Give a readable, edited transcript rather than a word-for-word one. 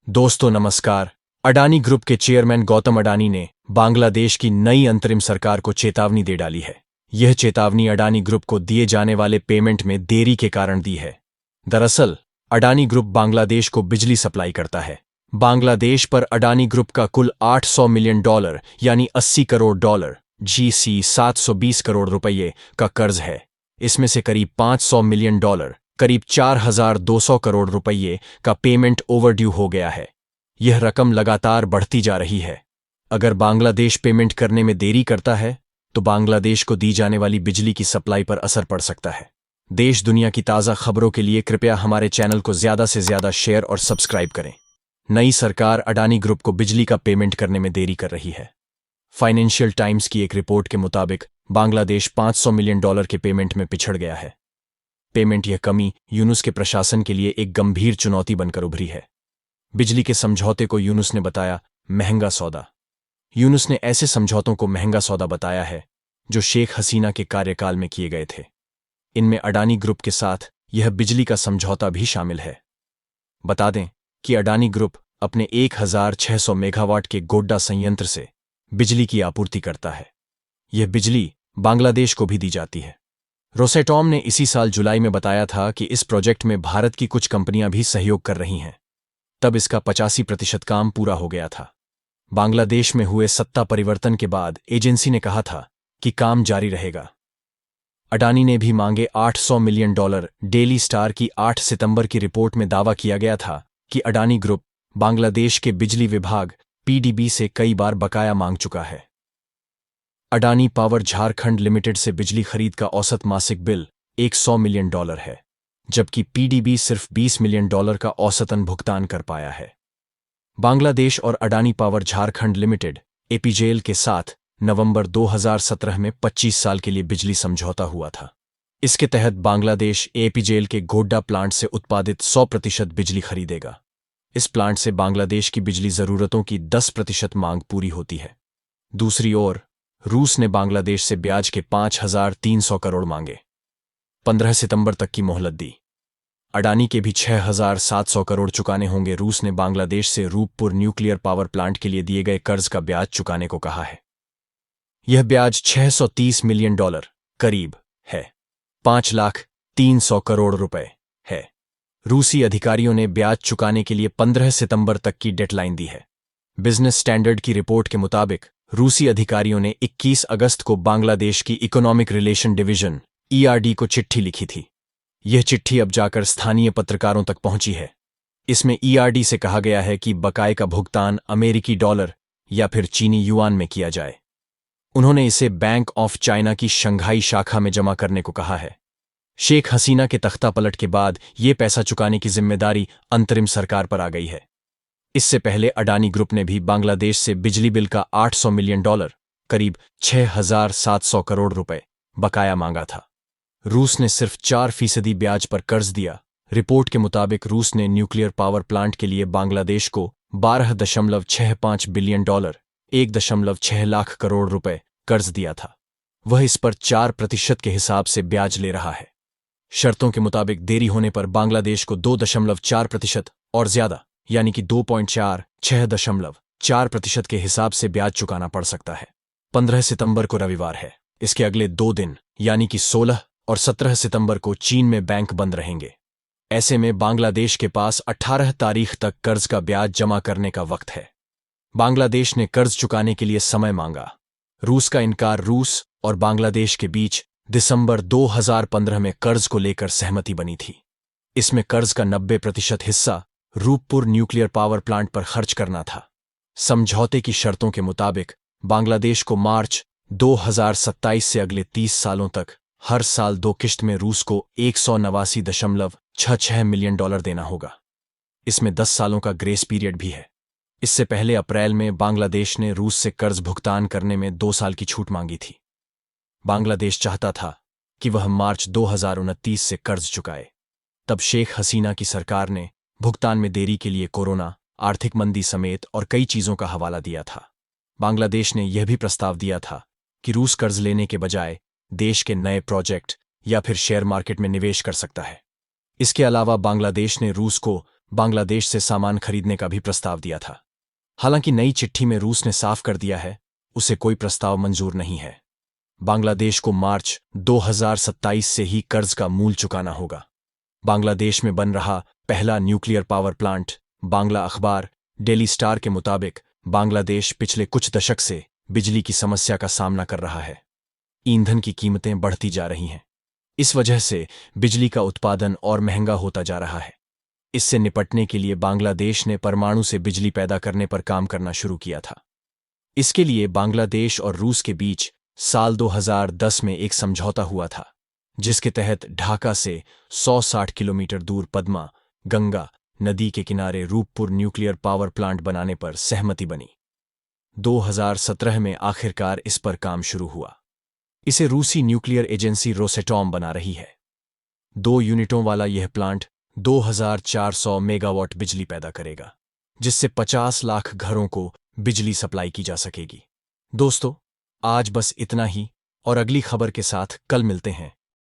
दोस्तों नमस्कार। अडानी ग्रुप के चेयरमैन गौतम अडानी ने बांग्लादेश की नई अंतरिम सरकार को चेतावनी दे डाली है। यह चेतावनी अडानी ग्रुप को दिए जाने वाले पेमेंट में देरी के कारण दी है। दरअसल अडानी ग्रुप बांग्लादेश को बिजली सप्लाई करता है। बांग्लादेश पर अडानी ग्रुप का कुल $800 मिलियन यानी $80 करोड़ GC 720 करोड़ रुपये का कर्ज है। इसमें से करीब $500 मिलियन करीब 4,200 करोड़ रुपये का पेमेंट ओवरड्यू हो गया है। यह रकम लगातार बढ़ती जा रही है। अगर बांग्लादेश पेमेंट करने में देरी करता है तो बांग्लादेश को दी जाने वाली बिजली की सप्लाई पर असर पड़ सकता है। देश दुनिया की ताज़ा खबरों के लिए कृपया हमारे चैनल को ज़्यादा से ज़्यादा शेयर और सब्सक्राइब करें। नई सरकार अडानी ग्रुप को बिजली का पेमेंट करने में देरी कर रही है। फाइनेंशियल टाइम्स की एक रिपोर्ट के मुताबिक बांग्लादेश $500 मिलियन के पेमेंट में पिछड़ गया है। यह कमी यूनुस के प्रशासन के लिए एक गंभीर चुनौती बनकर उभरी है। बिजली के समझौते को यूनुस ने बताया महंगा सौदा। यूनुस ने ऐसे समझौतों को महंगा सौदा बताया है जो शेख हसीना के कार्यकाल में किए गए थे। इनमें अडानी ग्रुप के साथ यह बिजली का समझौता भी शामिल है। बता दें कि अडानी ग्रुप अपने 1,600 मेगावाट के गोड्डा संयंत्र से बिजली की आपूर्ति करता है। यह बिजली बांग्लादेश को भी दी जाती है। रोसेटॉम ने इसी साल जुलाई में बताया था कि इस प्रोजेक्ट में भारत की कुछ कंपनियां भी सहयोग कर रही हैं। तब इसका 85% काम पूरा हो गया था। बांग्लादेश में हुए सत्ता परिवर्तन के बाद एजेंसी ने कहा था कि काम जारी रहेगा। अडानी ने भी मांगे $800 मिलियन। डेली स्टार की 8 सितंबर की रिपोर्ट में दावा किया गया था कि अडानी ग्रुप बांग्लादेश के बिजली विभाग PDB से कई बार बकाया मांग चुका है। अडानी पावर झारखंड लिमिटेड से बिजली खरीद का औसत मासिक बिल $100 मिलियन है, जबकि PDB सिर्फ $20 मिलियन का औसतन भुगतान कर पाया है। बांग्लादेश और Adani power Jharkhand limited APJL के साथ नवंबर 2017 में 25 साल के लिए बिजली समझौता हुआ था। इसके तहत बांग्लादेश APJL के गोड्डा प्लांट से उत्पादित 100% बिजली खरीदेगा। इस प्लांट से बांग्लादेश की बिजली जरूरतों की 10% मांग पूरी होती है। दूसरी ओर रूस ने बांग्लादेश से ब्याज के 5,300 करोड़ मांगे। 15 सितंबर तक की मोहलत दी। अडानी के भी 6,700 करोड़ चुकाने होंगे। रूस ने बांग्लादेश से रूपपुर न्यूक्लियर पावर प्लांट के लिए दिए गए कर्ज का ब्याज चुकाने को कहा है। यह ब्याज $630 मिलियन करीब है, 5,300 करोड़ रुपए है। रूसी अधिकारियों ने ब्याज चुकाने के लिए 15 सितंबर तक की डेडलाइन दी है। बिजनेस स्टैंडर्ड की रिपोर्ट के मुताबिक रूसी अधिकारियों ने 21 अगस्त को बांग्लादेश की इकोनॉमिक रिलेशन डिवीजन ERD को चिट्ठी लिखी थी। यह चिट्ठी अब जाकर स्थानीय पत्रकारों तक पहुंची है। इसमें ERD से कहा गया है कि बकाये का भुगतान अमेरिकी डॉलर या फिर चीनी युआन में किया जाए। उन्होंने इसे बैंक ऑफ चाइना की शंघाई शाखा में जमा करने को कहा है। शेख हसीना के तख्तापलट के बाद ये पैसा चुकाने की जिम्मेदारी अंतरिम सरकार पर आ गई है। इससे पहले अडानी ग्रुप ने भी बांग्लादेश से बिजली बिल का $800 मिलियन करीब 6,700 करोड़ रुपए बकाया मांगा था। रूस ने सिर्फ 4% ब्याज पर कर्ज दिया। रिपोर्ट के मुताबिक रूस ने न्यूक्लियर पावर प्लांट के लिए बांग्लादेश को 12.65 बिलियन $1.6 लाख करोड़ रुपए कर्ज दिया था। वह इस पर 4% के हिसाब से ब्याज ले रहा है। शर्तों के मुताबिक देरी होने पर बांग्लादेश को 2.4% और ज्यादा यानी कि 6.4% के हिसाब से ब्याज चुकाना पड़ सकता है। 15 सितंबर को रविवार है। इसके अगले 2 दिन यानी कि 16 और 17 सितंबर को चीन में बैंक बंद रहेंगे। ऐसे में बांग्लादेश के पास 18 तारीख तक कर्ज का ब्याज जमा करने का वक्त है। बांग्लादेश ने कर्ज चुकाने के लिए समय मांगा। रूस का इनकार। रूस और बांग्लादेश के बीच दिसंबर 2015 में कर्ज को लेकर सहमति बनी थी। इसमें कर्ज का 90% हिस्सा रूपपुर न्यूक्लियर पावर प्लांट पर खर्च करना था। समझौते की शर्तों के मुताबिक बांग्लादेश को मार्च 2027 से अगले 30 सालों तक हर साल 2 किश्त में रूस को $189.66 मिलियन देना होगा। इसमें 10 सालों का ग्रेस पीरियड भी है। इससे पहले अप्रैल में बांग्लादेश ने रूस से कर्ज भुगतान करने में 2 साल की छूट मांगी थी। बांग्लादेश चाहता था कि वह मार्च 2029 से कर्ज चुकाए। तब शेख हसीना की सरकार ने भुगतान में देरी के लिए कोरोना, आर्थिक मंदी समेत और कई चीजों का हवाला दिया था। बांग्लादेश ने यह भी प्रस्ताव दिया था कि रूस कर्ज लेने के बजाय देश के नए प्रोजेक्ट या फिर शेयर मार्केट में निवेश कर सकता है। इसके अलावा बांग्लादेश ने रूस को बांग्लादेश से सामान खरीदने का भी प्रस्ताव दिया था। हालांकि नई चिट्ठी में रूस ने साफ कर दिया है उसे कोई प्रस्ताव मंजूर नहीं है। बांग्लादेश को मार्च 2027 से ही कर्ज का मूल चुकाना होगा। बांग्लादेश में बन रहा पहला न्यूक्लियर पावर प्लांट। बांग्ला अखबार डेली स्टार के मुताबिक बांग्लादेश पिछले कुछ दशक से बिजली की समस्या का सामना कर रहा है। ईंधन की कीमतें बढ़ती जा रही हैं। इस वजह से बिजली का उत्पादन और महंगा होता जा रहा है। इससे निपटने के लिए बांग्लादेश ने परमाणु से बिजली पैदा करने पर काम करना शुरू किया था। इसके लिए बांग्लादेश और रूस के बीच साल 2010 में एक समझौता हुआ था, जिसके तहत ढाका से 160 किलोमीटर दूर पद्मा गंगा नदी के किनारे रूपपुर न्यूक्लियर पावर प्लांट बनाने पर सहमति बनी। 2017 में आखिरकार इस पर काम शुरू हुआ। इसे रूसी न्यूक्लियर एजेंसी रोसेटॉम बना रही है। 2 यूनिटों वाला यह प्लांट 2400 मेगावाट बिजली पैदा करेगा, जिससे 50 लाख घरों को बिजली सप्लाई की जा सकेगी। दोस्तों, आज बस इतना ही और अगली खबर के साथ कल मिलते हैं।